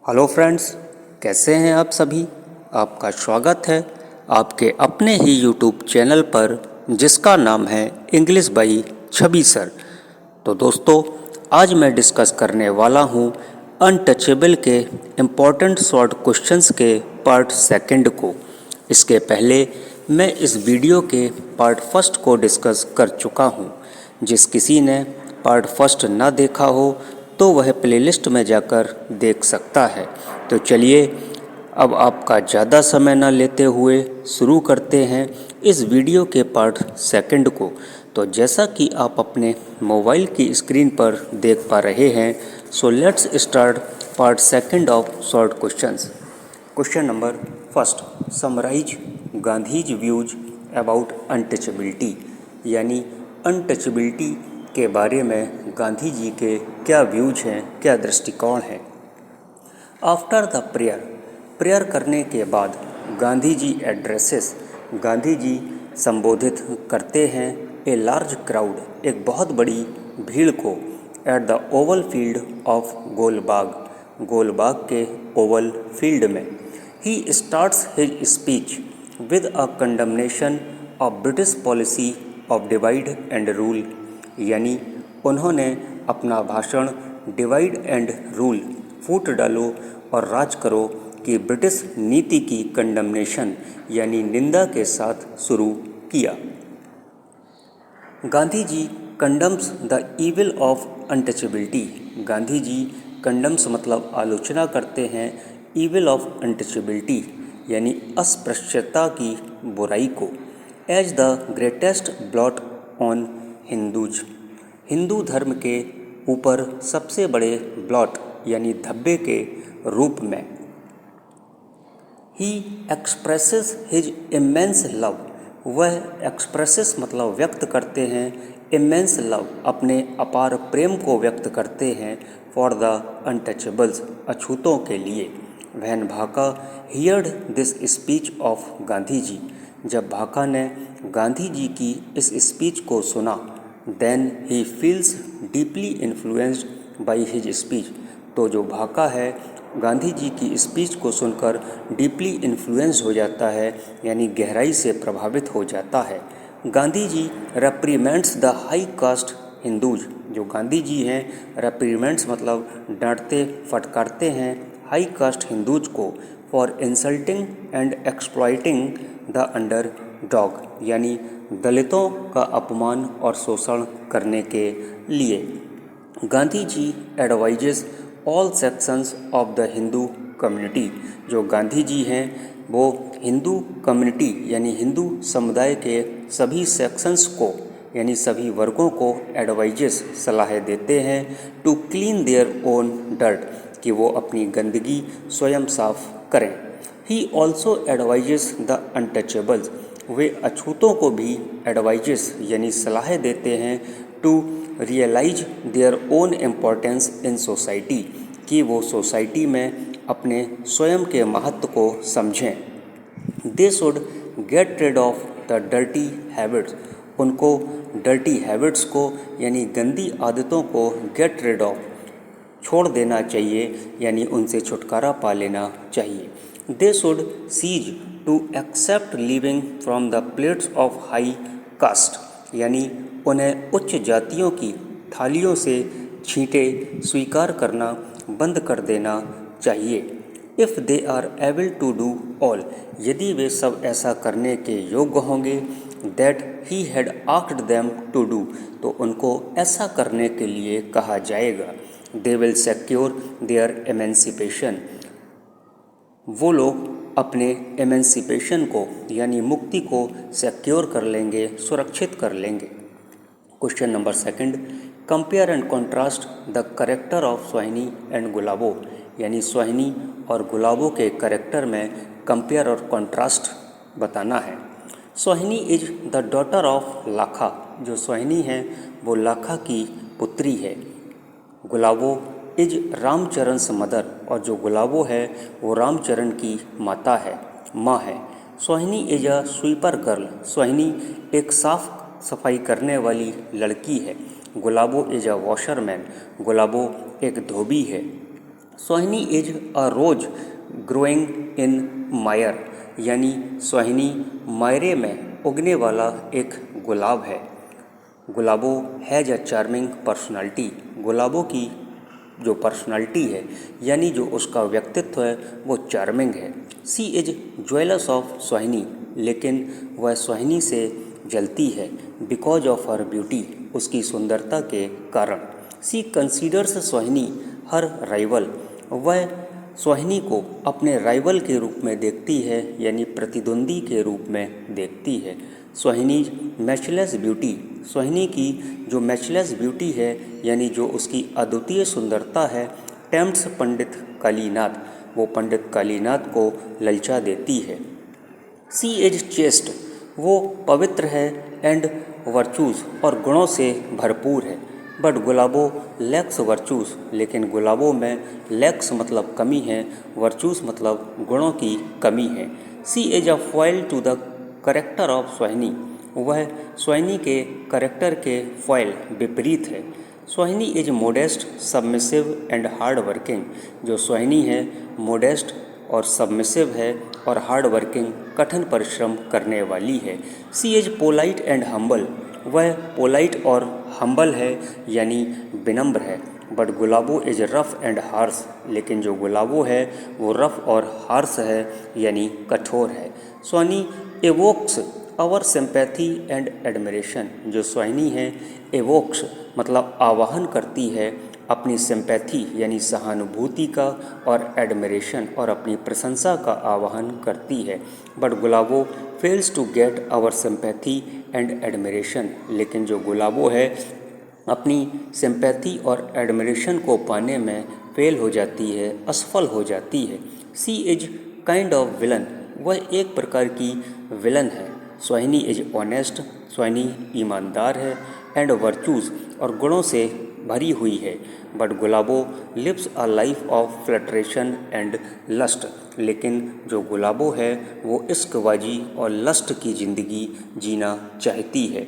Hello friends, कैसे हैं आप सभी। आपका स्वागत है आपके अपने ही यूट्यूब चैनल पर जिसका नाम है इंग्लिश बाई छवि सर। तो दोस्तों, आज मैं डिस्कस करने वाला हूँ अनटचेबल के इम्पॉर्टेंट शॉर्ट क्वेश्चंस के पार्ट सेकंड को। इसके पहले मैं इस वीडियो के पार्ट फर्स्ट को डिस्कस कर चुका हूँ। जिस किसी ने पार्ट फर्स्ट ना देखा हो तो वह प्लेलिस्ट में जाकर देख सकता है। तो चलिए, अब आपका ज़्यादा समय न लेते हुए शुरू करते हैं इस वीडियो के पार्ट सेकंड को। तो जैसा कि आप अपने मोबाइल की स्क्रीन पर देख पा रहे हैं, so let's start part second of short questions. Question number first, summarise Gandhi's views about untouchability, यानी अनटचेबिलिटी के बारे में गांधी जी के क्या व्यूज हैं, क्या दृष्टिकोण हैं। आफ्टर द प्रेयर करने के बाद गांधी जी एड्रेसेस, गांधी जी संबोधित करते हैं ए लार्ज क्राउड, एक बहुत बड़ी भीड़ को, at the Oval field of Golbagh, Golbagh के ओवल फील्ड में। He starts his speech with a condemnation of British policy of divide and rule, यानी उन्होंने अपना भाषण डिवाइड एंड रूल, फूट डालो और राज करो की ब्रिटिश नीति की कंडमनेशन यानी निंदा के साथ शुरू किया। Gandhi ji condemns the evil of untouchability, Gandhi ji condemns मतलब आलोचना करते हैं ईविल ऑफ अनटचेबिलिटी यानी अस्पृश्यता की बुराई को, as the greatest blot on Hindus, Hindu धर्म के ऊपर सबसे बड़े ब्लॉट यानी धब्बे के रूप में। ही एक्सप्रेसेस हिज इमेंस लव, वह एक्सप्रेसेस मतलब व्यक्त करते हैं, इमेंस लव अपने अपार प्रेम को व्यक्त करते हैं, फॉर द अनटचेबल्स अछूतों के लिए। When Bakha heard this speech of Gandhi ji, जब भाका ने गांधी जी की इस स्पीच को सुना, then he feels deeply influenced by his speech, तो जो भाका है गांधी जी की स्पीच को सुनकर डीपली इन्फ्लुएंस हो जाता है यानी गहराई से प्रभावित हो जाता है। Gandhi ji reprimands the high caste Hindus, जो गांधी जी हैं रेप्रीमेंट्स मतलब डांटते फटकारते हैं हाई कास्ट हिंदूज को, for insulting and exploiting the underdog, यानी दलितों का अपमान और शोषण करने के लिए। Gandhi ji advises all sections of the Hindu community, जो गांधी जी हैं वो हिंदू कम्युनिटी यानी हिंदू समुदाय के सभी सेक्शंस को यानी सभी वर्गों को एडवाइजेस सलाह देते हैं, to clean their own dirt, कि वो अपनी गंदगी स्वयं साफ करें। He also advises the untouchables, वे अछूतों को भी एडवाइजेस यानी सलाह देते हैं, to realise their own importance in society, कि वो सोसाइटी में अपने स्वयं के महत्व को समझें। They should get rid of the dirty habits, उनको डर्टी हैबिट्स को यानी गंदी आदतों को गेट रिड ऑफ छोड़ देना चाहिए यानी उनसे छुटकारा पा लेना चाहिए। They should cease to accept living from the plates of high caste, यानी उन्हें उच्च जातियों की थालियों से छींटे स्वीकार करना बंद कर देना चाहिए। If they are able to do all, यदि वे सब ऐसा करने के योग्य होंगे, that he had asked them to do, तो उनको ऐसा करने के लिए कहा जाएगा। They will secure their emancipation, वो लोग अपने एमेंसिपेशन को यानी मुक्ति को सिक्योर कर लेंगे, सुरक्षित कर लेंगे। Question number second, compare and contrast the character of Sohini and गुलाबो, यानी सोहिनी और गुलाबो के करेक्टर में कंपेयर और कंट्रास्ट बताना है। सोहिनी इज द डॉटर ऑफ लाखा, जो सोहिनी है वो लाखा की पुत्री है। गुलाबो इज रामचरण's मदर, और जो गुलाबो है वो रामचरण की माता है, माँ है। सोहिनी इज अ स्वीपर गर्ल, सोहिनी एक साफ सफाई करने वाली लड़की है। गुलाबो इज अ वॉशरमैन, गुलाबो एक धोबी है। सोहिनी is a rose growing in मायर, यानी सोहिनी मायरे में उगने वाला एक गुलाब है। गुलाबो हैज अ चार्मिंग पर्सनालिटी, गुलाबो की जो पर्सनालिटी है यानी जो उसका व्यक्तित्व है वो चार्मिंग है। सी इज ज्वेलस ऑफ सोहिनी, लेकिन वह सोहिनी से जलती है बिकॉज ऑफ हर ब्यूटी, उसकी सुंदरता के कारण। सी कंसीडर्स सोहिनी हर राइवल, वह सोहिनी को अपने राइवल के रूप में देखती है यानी प्रतिद्वंदी के रूप में देखती है। सोहिनी मैचलेस ब्यूटी, सोहिनी की जो मैचलेस ब्यूटी है यानी जो उसकी अद्वितीय सुंदरता है, टेम्प्ट्स पंडित कालीनाथ, वो पंडित कालीनाथ को ललचा देती है। सी इज चेस्ट, वो पवित्र है, एंड वर्चूज और गुणों से भरपूर है। बट गुलाबो लैक्स वर्चूज, लेकिन गुलाबों में लैक्स मतलब कमी है, वर्चूज मतलब गुणों की कमी है। She is a foil to the character of Sohini, वह सोहिनी के करेक्टर के फॉयल विपरीत है। सोहिनी is modest submissive and hard working, जो सोहिनी है मोडेस्ट और सबमिसिव है और हार्ड वर्किंग कठिन परिश्रम करने वाली है। She is polite and humble, वह पोलाइट और हम्बल है यानी विनम्र है। But Gulabo is rough and harsh, लेकिन जो गुलाबो है वो रफ और हार्श है यानी कठोर है। सोहिनी एवोक्स आवर सिंपैथी एंड एडमिरेशन, जो सोहिनी है एवोक्स मतलब आवाहन करती है अपनी सिंपैथी यानी सहानुभूति का और एडमिरेशन और अपनी प्रशंसा का आवाहन करती है। But Gulabo fails to get our sympathy and admiration, लेकिन जो गुलाबो है अपनी सिंपैथी और एडमिरेशन को पाने में फेल हो जाती है, असफल हो जाती है। She is kind of villain, वह एक प्रकार की विलन है। सोहिनी इज ऑनेस्ट, सोहिनी ईमानदार है, एंड वर्चूज और गुणों से भरी हुई है। But Gulabo lives a life of frustration and lust, लेकिन जो गुलाबो है वो इश्कबाजी और लस्ट की ज़िंदगी जीना चाहती है।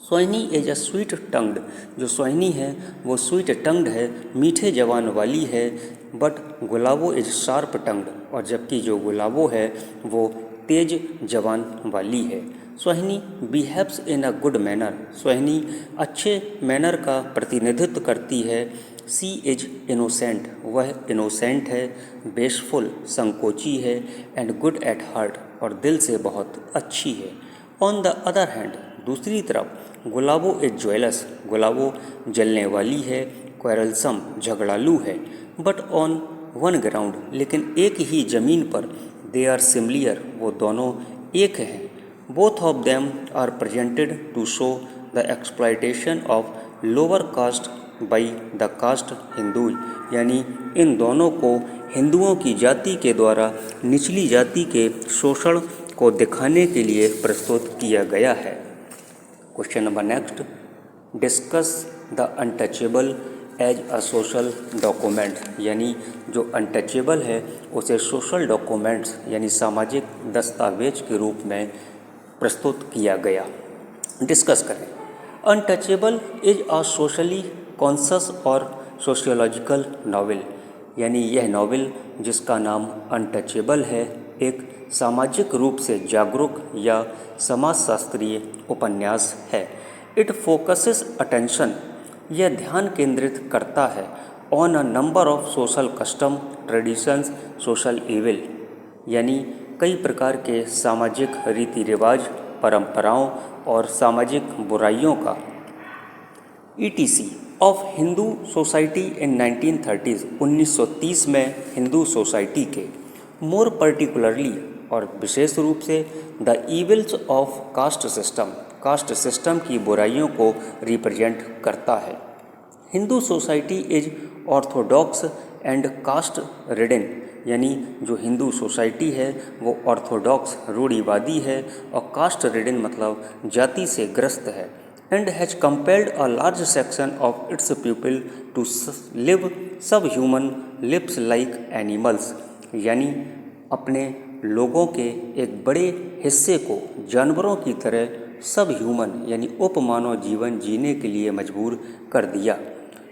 सोहिनी इज अ स्वीट टंग्ड, जो सोहिनी है वो स्वीट टंग्ड है, मीठे जबान वाली है। बट गुलाबो इज शार्प टंग्ड, और जबकि जो गुलाबो है वो तेज जबान वाली है। सोहिनी behaves in a good manner, सोहिनी अच्छे मैनर का प्रतिनिधित्व करती है। सी इज इनोसेंट, वह इनोसेंट है, बेशफुल संकोची है, एंड गुड एट हार्ट और दिल से बहुत अच्छी है। ऑन द अदर हैंड, दूसरी तरफ गुलाबो इज ज्वेलस, गुलाबो जलने वाली है, क्वेरलसम झगड़ालू है। बट ऑन वन ग्राउंड, लेकिन एक ही जमीन पर, दे आर सिमिलियर, वो दोनों एक हैं। Both of them are presented to show the exploitation of lower caste by the caste Hindu, यानी इन दोनों को हिंदुओं की जाति के द्वारा निचली जाति के शोषण को दिखाने के लिए प्रस्तुत किया गया है। Question number next, discuss the untouchable as a social document, यानी जो अनटचेबल है उसे सोशल डॉक्यूमेंट्स यानी सामाजिक दस्तावेज के रूप में प्रस्तुत किया गया। डिस्कस करें। Untouchable is a socially conscious और सोशियोलॉजिकल नावल, यानी यह नावल जिसका नाम अनटचेबल है एक सामाजिक रूप से जागरूक या समाजशास्त्रीय उपन्यास है। इट फोकसेस अटेंशन, यह ध्यान केंद्रित करता है on a number of social custom traditions social evil, यानी कई प्रकार के सामाजिक रीति रिवाज, परंपराओं और सामाजिक बुराइयों का। ETC of Hindu society in 1930s, 1930 में हिंदू सोसाइटी के, मोर पर्टिकुलरली और विशेष रूप से the evils of caste system, caste system की बुराइयों को रिप्रेजेंट करता है। Hindu society is orthodox and caste ridden, यानी जो हिंदू सोसाइटी है वो ऑर्थोडॉक्स रूढ़िवादी है और कास्ट रिडन मतलब जाति से ग्रस्त है। And has compelled a large section of its people to live subhuman lives like animals, यानी अपने लोगों के एक बड़े हिस्से को जानवरों की तरह सब ह्यूमन यानी उपमानव जीवन जीने के लिए मजबूर कर दिया।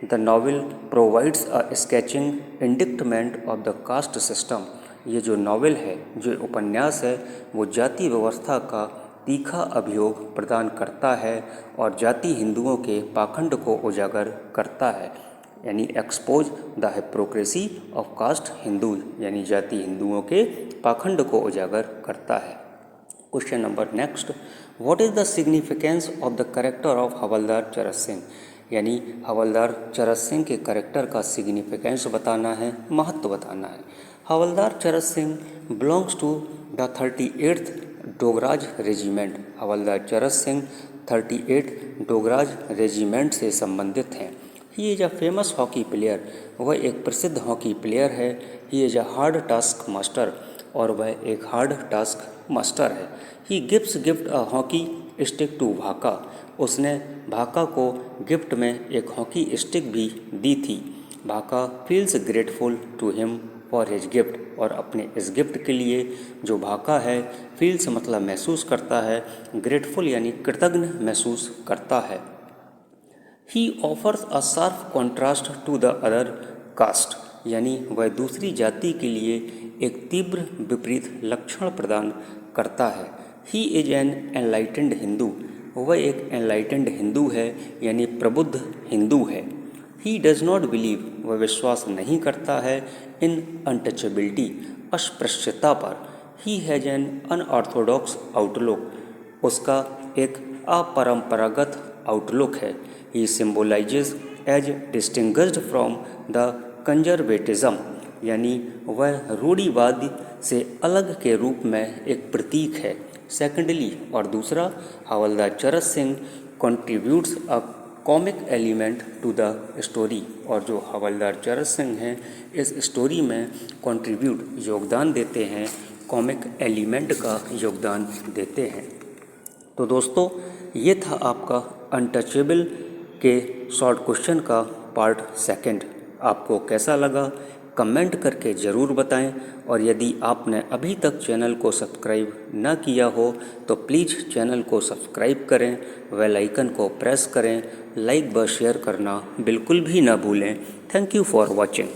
The novel provides a sketching indictment of the caste system. ये जो नॉवेल है, जो उपन्यास है, वो जाति व्यवस्था का तीखा अभियोग प्रदान करता है और जाति हिंदुओं के पाखंड को उजागर करता है, यानी expose the hypocrisy of caste Hindu, यानी जाति हिंदुओं के पाखंड को उजागर करता है। Question number next, what is the significance of the character of Havildar Charas Singh, यानी हवलदार चरस सिंह के कैरेक्टर का सिग्निफिकेंस बताना है, महत्व बताना है। Havildar Charas Singh belongs to the 38th Dogras regiment. Havildar Charas Singh 38 Dogras regiment से संबंधित हैं। He is a famous hockey player, वह एक प्रसिद्ध हॉकी प्लेयर है। He is a hard taskmaster, और वह एक हार्ड टास्क मास्टर है। He gift a hockey stick to Bakha, उसने भाका को गिफ्ट में एक हॉकी स्टिक भी दी थी। Bakha feels grateful to him for his gift, और अपने इस गिफ्ट के लिए जो भाका है, फील्स मतलब महसूस करता है, ग्रेटफुल यानी कृतज्ञ महसूस करता है। He offers a sharp contrast to the other caste, यानी वह दूसरी जाति के लिए एक तीव्र विपरीत लक्षण प्रदान करता है। He is an enlightened Hindu, वह एक एनलाइटेंड हिंदू है, यानी प्रबुद्ध हिंदू है। ही डज नॉट बिलीव, वह विश्वास नहीं करता है इन अनटचेबिलिटी, अस्पृश्यता पर। He has an unorthodox outlook, उसका एक अपरंपरागत आउटलुक है। He symbolises as distinguished from the conservatism, यानी वह रूढ़िवाद से अलग के रूप में एक प्रतीक है। सेकेंडली, और दूसरा, Havildar Charas Singh contributes a comic element to the story, और जो हवलदार चरस सिंह हैं इस स्टोरी में कंट्रीब्यूट योगदान देते हैं, कॉमिक एलिमेंट का योगदान देते हैं। तो दोस्तों, ये था आपका अनटचेबल के शॉर्ट क्वेश्चन का पार्ट सेकंड। आपको कैसा लगा कमेंट करके ज़रूर बताएं, और यदि आपने अभी तक चैनल को सब्सक्राइब न किया हो तो प्लीज़ चैनल को सब्सक्राइब करें, बेल आइकन को प्रेस करें, लाइक व शेयर करना बिल्कुल भी ना भूलें। Thank you for watching.